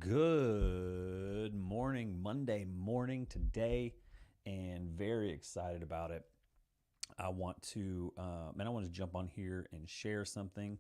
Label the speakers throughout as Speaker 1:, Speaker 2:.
Speaker 1: Good morning, Monday morning today, and very excited about it. I want to, jump on here and share something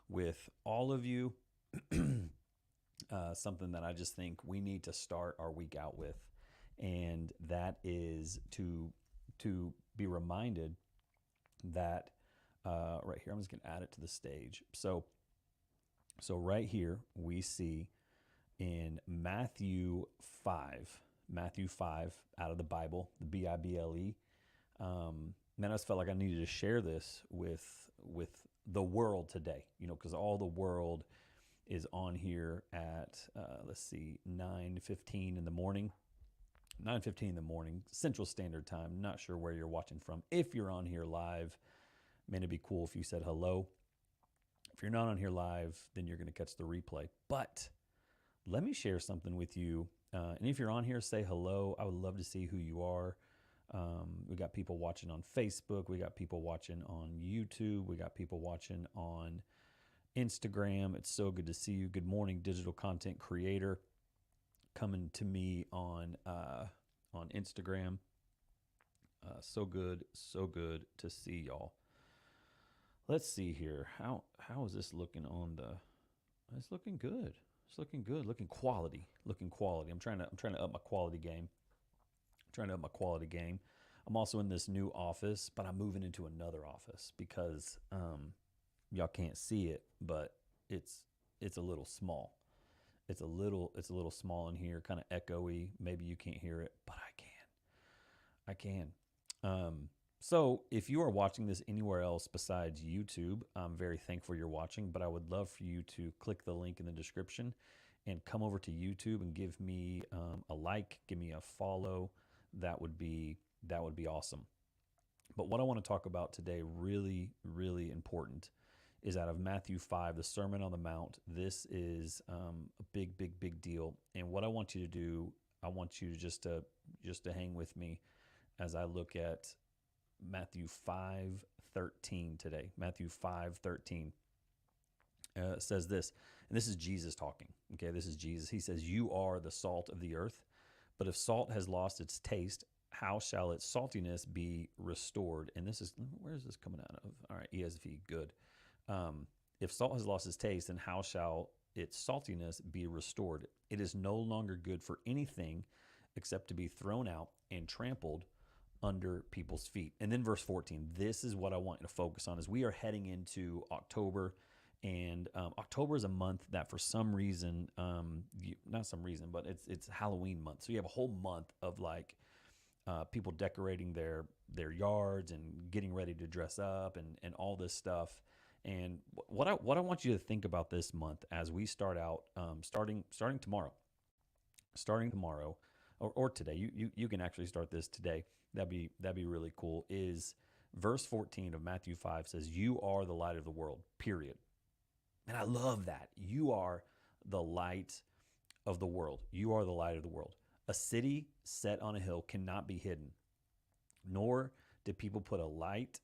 Speaker 1: with all of you. Something that I just think we need to start our week out with, and that is to be reminded that right here. I'm just going to add it to the stage. So right here we see in Matthew 5 out of the Bible, the Bible. I just felt like I needed to share this with the world today, because all the world is on here at, 9:15 in the morning. 9:15 in the morning, Central Standard Time. Not sure where you're watching from. If you're on here live, man, it'd be cool if you said hello. If you're not on here live, then you're going to catch the replay. But let me share something with you. And if you're on here, say hello. I would love to see who you are. We got people watching on Facebook. We got people watching on YouTube. We got people watching on Instagram. It's so good to see you. Good morning, digital content creator, coming to me on Instagram. So good to see y'all. Let's see here. How is this looking on the? It's looking good. It's looking good. Looking quality. I'm trying to up my quality game. I'm also in this new office, but I'm moving into another office because y'all can't see it, but it's a little small. It's a little small in here, kind of echoey. Maybe you can't hear it, but I can. So if you are watching this anywhere else besides YouTube, I'm very thankful you're watching, but I would love for you to click the link in the description and come over to YouTube and give me a like, give me a follow. That would be awesome. But what I want to talk about today, really, really important, is out of Matthew 5, the Sermon on the Mount. This is a big deal. And what I want you to do, I want you to just to hang with me as I look at Matthew 5:13 today. Matthew 5:13 says this, and this is Jesus talking. Okay, this is Jesus. He says, "You are the salt of the earth, But if salt has lost its taste, how shall its saltiness be restored? And this is, where is this coming out of? All right, ESV, good. If salt has lost its taste, then how shall its saltiness be restored? It is no longer good for anything except to be thrown out and trampled under people's feet. And then verse 14, this is what I want you to focus on as we are heading into October. And October is a month that for some reason, not some reason, but it's Halloween month. So you have a whole month of like people decorating their yards and getting ready to dress up and all this stuff. And what I want you to think about this month as we start out, starting tomorrow, or today. You can actually start this today. That'd be really cool. Is verse 14 of Matthew 5 says, "You are the light of the world." Period. And I love that. You are the light of the world. You are the light of the world. A city set on a hill cannot be hidden, nor do people light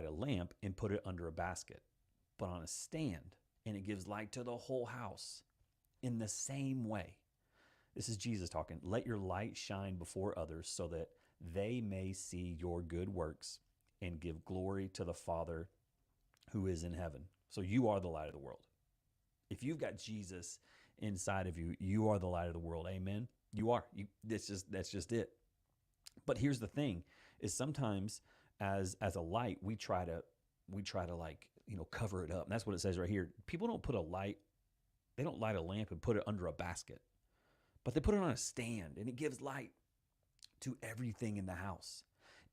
Speaker 1: a lamp and put it under a basket, but on a stand, and it gives light to the whole house. In the same way, this is Jesus talking, let your light shine before others so that they may see your good works and give glory to the Father who is in heaven. So you are the light of the world. If you've got Jesus inside of you, you are the light of the world. Amen. You are. That's just it. But here's the thing: is sometimes as a light, we try to like cover it up. And that's what it says right here. People don't put a light. They don't light a lamp and put it under a basket, but they put it on a stand, and it gives light to everything in the house.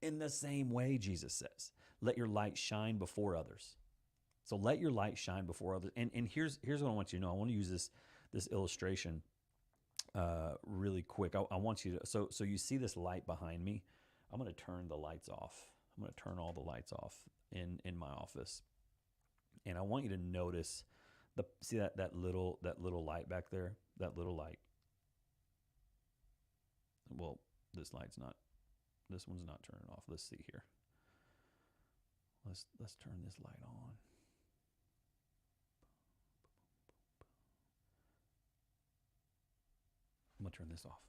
Speaker 1: In the same way, Jesus says, let your light shine before others. So let your light shine before others. And here's what I want you to know. I want to use this illustration really quick. I want you to, so you see this light behind me. I'm going to turn the lights off. I'm going to turn all the lights off in my office. And I want you to notice see that little light back there, that little light. Well, this one's not turning off. Let's see here. Let's turn this light on. I'm going to turn this off.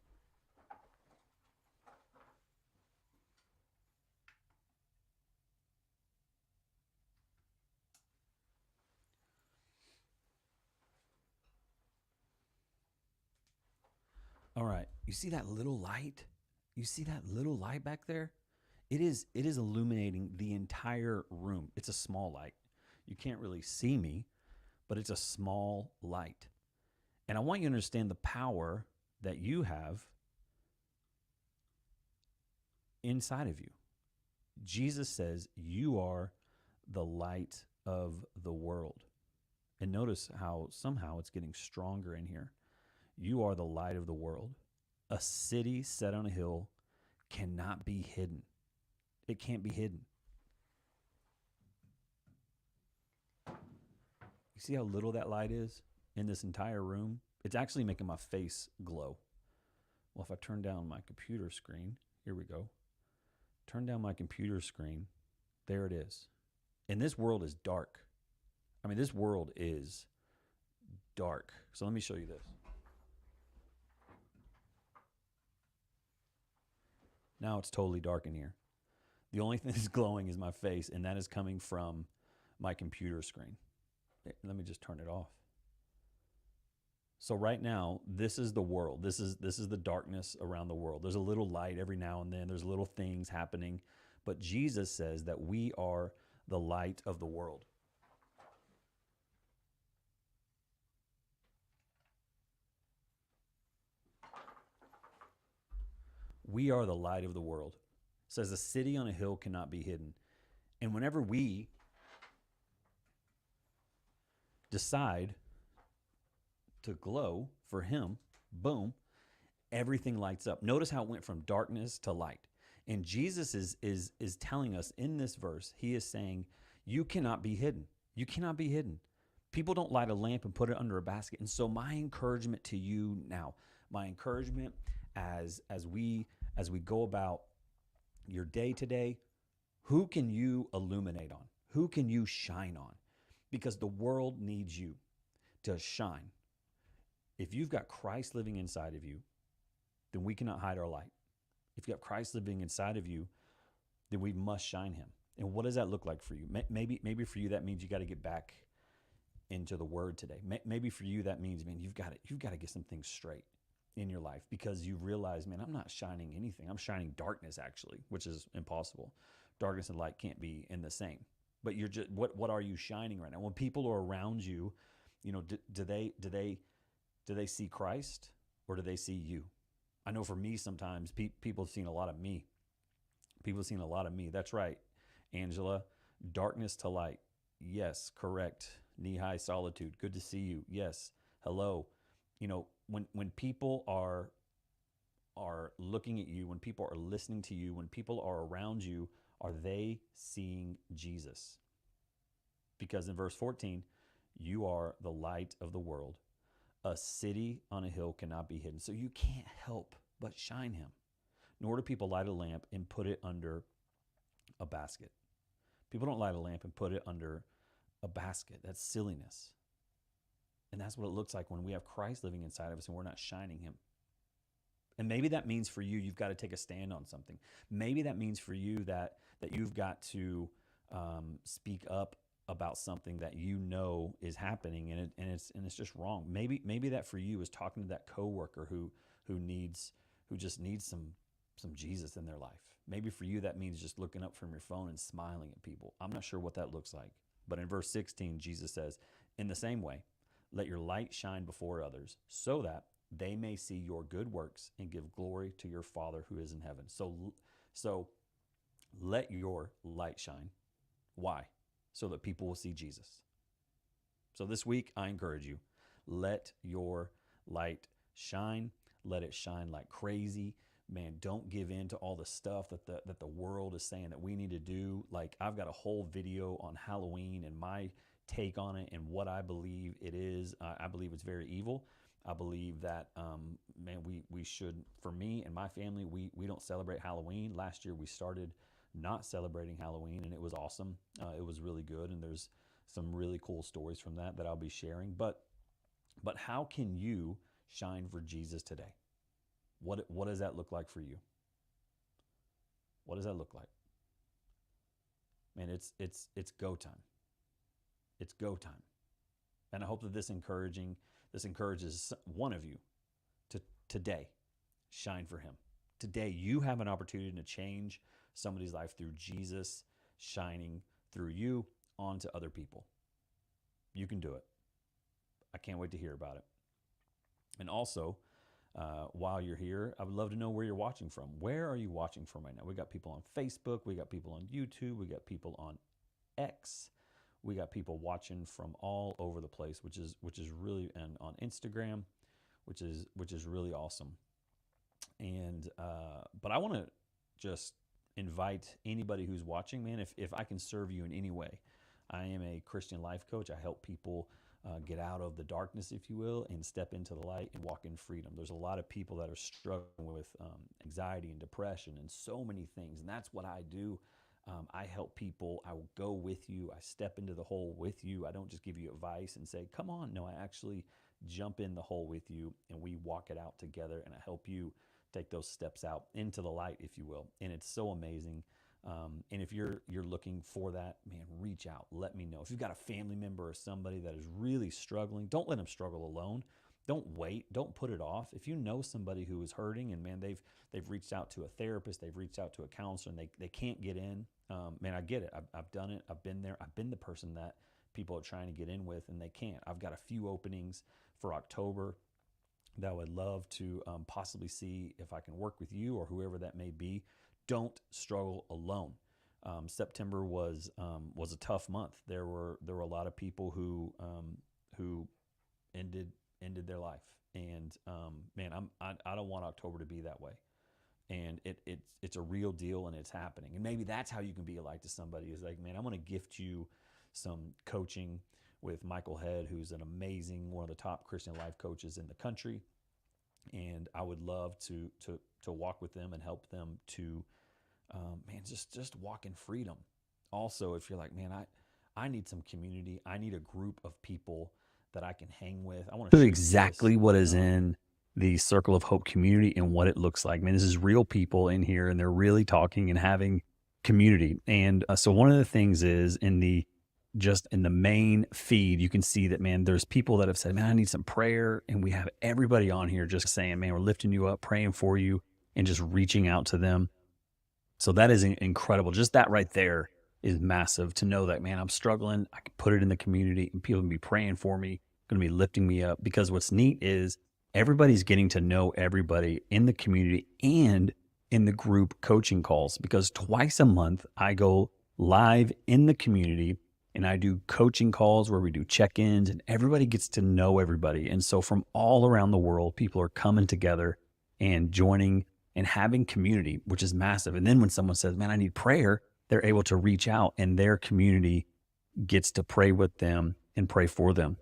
Speaker 1: All right. You see that little light? You see that little light back there? It is illuminating the entire room. It's a small light. You can't really see me, but it's a small light. And I want you to understand the power that you have inside of you. Jesus says you are the light of the world. And notice how somehow it's getting stronger in here. You are the light of the world. A city set on a hill cannot be hidden. It can't be hidden. You see how little that light is in this entire room? It's actually making my face glow. Well, if I turn down my computer screen, here we go. Turn down my computer screen. There it is. And this world is dark. I mean, this world is dark. So let me show you this. Now it's totally dark in here. The only thing that's glowing is my face, and that is coming from my computer screen. Let me just turn it off. So right now, this is the world. This is the darkness around the world. There's a little light every now and then. There's little things happening. But Jesus says that we are the light of the world. We are the light of the world. It says a city on a hill cannot be hidden. And whenever we decide to glow for him, boom, everything lights up. Notice how it went from darkness to light. And Jesus is telling us in this verse, he is saying, you cannot be hidden. You cannot be hidden. People don't light a lamp and put it under a basket. And so my encouragement to you now, my encouragement as we go about your day today, who can you illuminate on? Who can you shine on? Because the world needs you to shine. If you've got Christ living inside of you, then we cannot hide our light. If you have Christ living inside of you, then we must shine him. And what does that look like for you? Maybe for you that means you got to get back into the Word today. Maybe for you that means, man, you've got to get some things straight in your life, because you realize, man, I'm not shining anything. I'm shining darkness, actually, which is impossible. Darkness and light can't be in the same. But you're just, what are you shining right now? When people are around you, do they see Christ, or do they see you? I know for me, sometimes people have seen a lot of me. People have seen a lot of me. That's right, Angela. Darkness to light. Yes, correct. Knee-high solitude. Good to see you. Yes. Hello. When people are looking at you, when people are listening to you, when people are around you, are they seeing Jesus? Because in verse 14, you are the light of the world. A city on a hill cannot be hidden. So you can't help but shine him. Nor do people light a lamp and put it under a basket. People don't light a lamp and put it under a basket. That's silliness. And that's what it looks like when we have Christ living inside of us and we're not shining him. And maybe that means for you, you've got to take a stand on something. Maybe that means for you that you've got to speak up about something that is happening, and it's just wrong. Maybe that for you is talking to that coworker who just needs some Jesus in their life. Maybe for you that means just looking up from your phone and smiling at people. I'm not sure what that looks like. But in verse 16, Jesus says, in the same way, let your light shine before others, so that they may see your good works and give glory to your Father who is in heaven. So let your light shine. Why? So that people will see Jesus. So this week, I encourage you, let your light shine. Let it shine like crazy. Man, don't give in to all the stuff that the world is saying that we need to do. Like, I've got a whole video on Halloween and my take on it and what I believe it is. I believe it's very evil. I believe that, man, we should, for me and my family, we don't celebrate Halloween. Last year we started not celebrating Halloween, and it was awesome. It was really good, and there's some really cool stories from that I'll be sharing. But how can you shine for Jesus today? What does that look like for you? What does that look like? Man, it's go time. It's go time. And I hope that this encourages one of you to today shine for him. Today you have an opportunity to change somebody's life through Jesus shining through you onto other people. You can do it. I can't wait to hear about it. And also, while you're here, I would love to know where you're watching from. Where are you watching from right now? We got people on Facebook. We got people on YouTube. We got people on X. We got people watching from all over the place, which is really, and on Instagram, which is really awesome. And but I want to just invite anybody who's watching, man, if I can serve you in any way. I am a Christian life coach. I help people get out of the darkness, if you will, and step into the light and walk in freedom. There's a lot of people that are struggling with anxiety and depression and so many things, and that's what I do. I help people. I will go with you. I step into the hole with you. I don't just give you advice and say, come on. No, I actually jump in the hole with you, and we walk it out together, and I help you take those steps out into the light, if you will. And it's so amazing. And if you're looking for that, man, reach out. Let me know. If you've got a family member or somebody that is really struggling, don't let them struggle alone. Don't wait. Don't put it off. If you know somebody who is hurting and, man, they've reached out to a therapist, they've reached out to a counselor, and they can't get in, man, I get it. I've done it. I've been there. I've been the person that people are trying to get in with, and they can't. I've got a few openings for October that I would love to possibly see if I can work with you or whoever that may be. Don't struggle alone. September was a tough month. There were a lot of people who ended their life, and man, I don't want October to be that way. And it's a real deal, and it's happening. And maybe that's how you can be a light to somebody. Is like, man, I'm going to gift you some coaching with Michael Head, who's an amazing, one of the top Christian life coaches in the country. And I would love to walk with them and help them to, man, just walk in freedom. Also, if you're like, man, I need some community. I need a group of people that I can hang with. I want to share exactly what is in the Circle of Hope community and what it looks like. Man, this is real people in here, and they're really talking and having community. And so one of the things is just in the main feed, you can see that, man, there's people that have said, man, I need some prayer. And we have everybody on here just saying, man, we're lifting you up, praying for you, and just reaching out to them. So that is incredible. Just that right there is massive, to know that, man, I'm struggling. I can put it in the community and people can be praying for me, going to be lifting me up. Because what's neat is everybody's getting to know everybody in the community and in the group coaching calls, because twice a month I go live in the community and I do coaching calls where we do check-ins and everybody gets to know everybody. And so from all around the world, people are coming together and joining and having community, which is massive. And then when someone says, man, I need prayer, they're able to reach out and their community gets to pray with them and pray for them.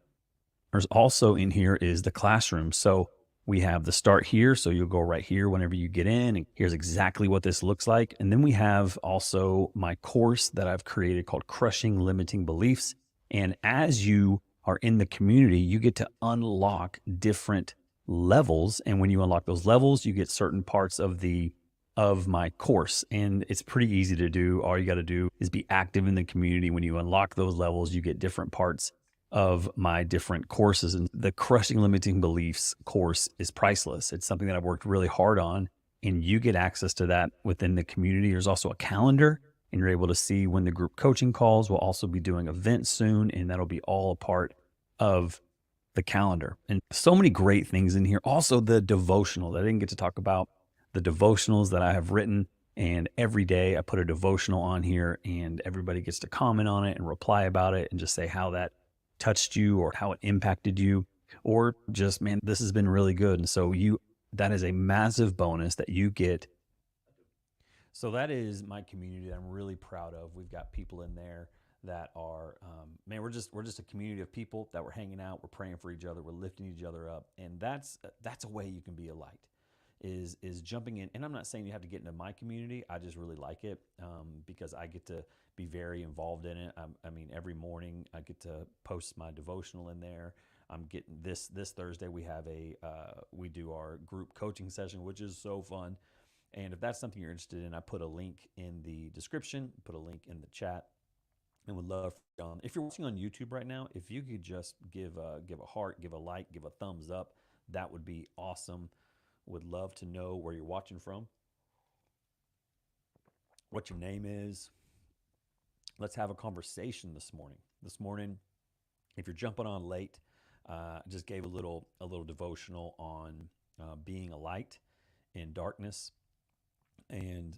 Speaker 1: There's also in here is the classroom. So we have the start here. So you'll go right here whenever you get in, and here's exactly what this looks like. And then we have also my course that I've created called Crushing Limiting Beliefs. And as you are in the community, you get to unlock different levels. And when you unlock those levels, you get certain parts of my course. And it's pretty easy to do. All you got to do is be active in the community. When you unlock those levels, you get different parts of my different courses. And the Crushing Limiting Beliefs course is priceless. It's something that I've worked really hard on, and you get access to that within the community. There's also a calendar, and you're able to see when the group coaching calls. We'll also be doing events soon, and that'll be all a part of the calendar. And so many great things in here. Also the devotional. I didn't get to talk about the devotionals that I have written. And every day I put a devotional on here, and everybody gets to comment on it and reply about it and just say how that touched you or how it impacted you, or just, man, this has been really good. And so that is a massive bonus that you get. So that is my community that I'm really proud of. We've got people in there that are, man, we're just a community of people that we're hanging out, we're praying for each other, we're lifting each other up. And that's a way you can be a light, is jumping in. And I'm not saying you have to get into my community. I just really like it because I get to be very involved in it. I mean, every morning I get to post my devotional in there. I'm getting this Thursday. We do our group coaching session, which is so fun. And if that's something you're interested in, I put a link in the description, put a link in the chat, and would love if you're watching on YouTube right now, if you could just give a heart, give a like, give a thumbs up, that would be awesome. Would love to know where you're watching from, what your name is. Let's have a conversation this morning. If you're jumping on late, I just gave a little devotional on being a light in darkness, and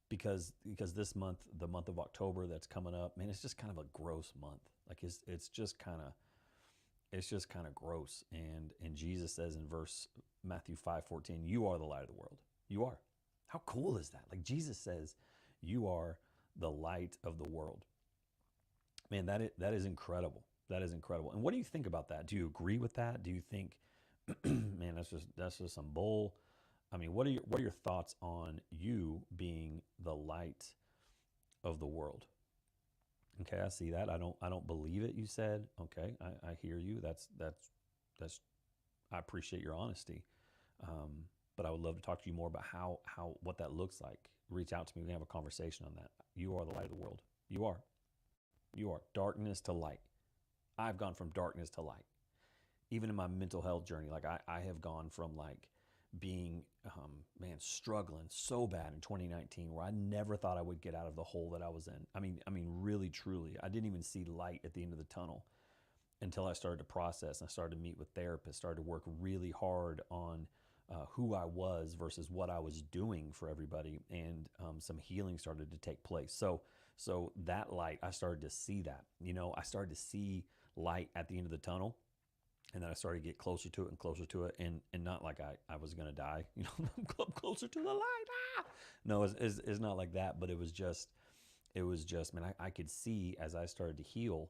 Speaker 1: because this month, the month of October that's coming up, man, it's just kind of a gross month. Like it's just kind of gross. And Jesus says in Matthew 5:14, you are the light of the world. You are. How cool is that? Like, Jesus says, you are the light of the world. Man, that is incredible. That is incredible. And what do you think about that? Do you agree with that? Do you think, man, that's just some bull? I mean, what are your thoughts on you being the light of the world? Okay, I see that. I don't believe it, you said. Okay, I hear you. That's I appreciate your honesty. But I would love to talk to you more about what that looks like. Reach out to me. We can have a conversation on that. You are the light of the world. You are. You are. Darkness to light. I've gone from darkness to light. Even in my mental health journey, like I have gone from like being, struggling so bad in 2019, where I never thought I would get out of the hole that I was in. I mean, really, truly, I didn't even see light at the end of the tunnel until I started to process, and I started to meet with therapists, started to work really hard on who I was versus what I was doing for everybody, and some healing started to take place. So that light, I started to see that. I started to see light at the end of the tunnel, and then I started to get closer to it and closer to it, and not like I was gonna die. I'm closer to the light. Ah! No, it's not like that. But it was just, man, I could see as I started to heal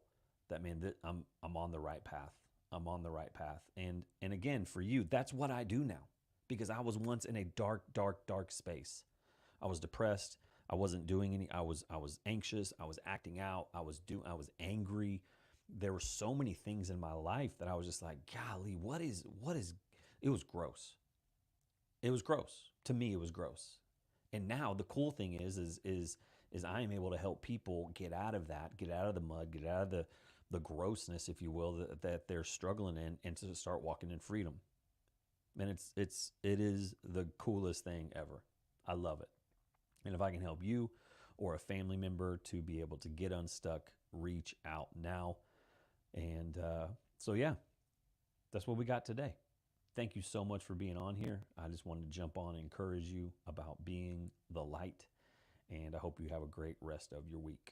Speaker 1: that, man, that I'm on the right path. I'm on the right path. And again, for you, that's what I do now, because I was once in a dark space. I was depressed. I wasn't doing any. I was anxious. I was acting out. I was angry. There were so many things in my life that I was just like, golly, what is It was gross. It was gross. To me, it was gross. And now the cool thing is I am able to help people get out of that, get out of the mud, get out of the grossness, if you will, that they're struggling in, and to start walking in freedom. And it is the coolest thing ever. I love it. And if I can help you or a family member to be able to get unstuck, reach out now. And so, yeah, that's what we got today. Thank you so much for being on here. I just wanted to jump on and encourage you about being the light. And I hope you have a great rest of your week.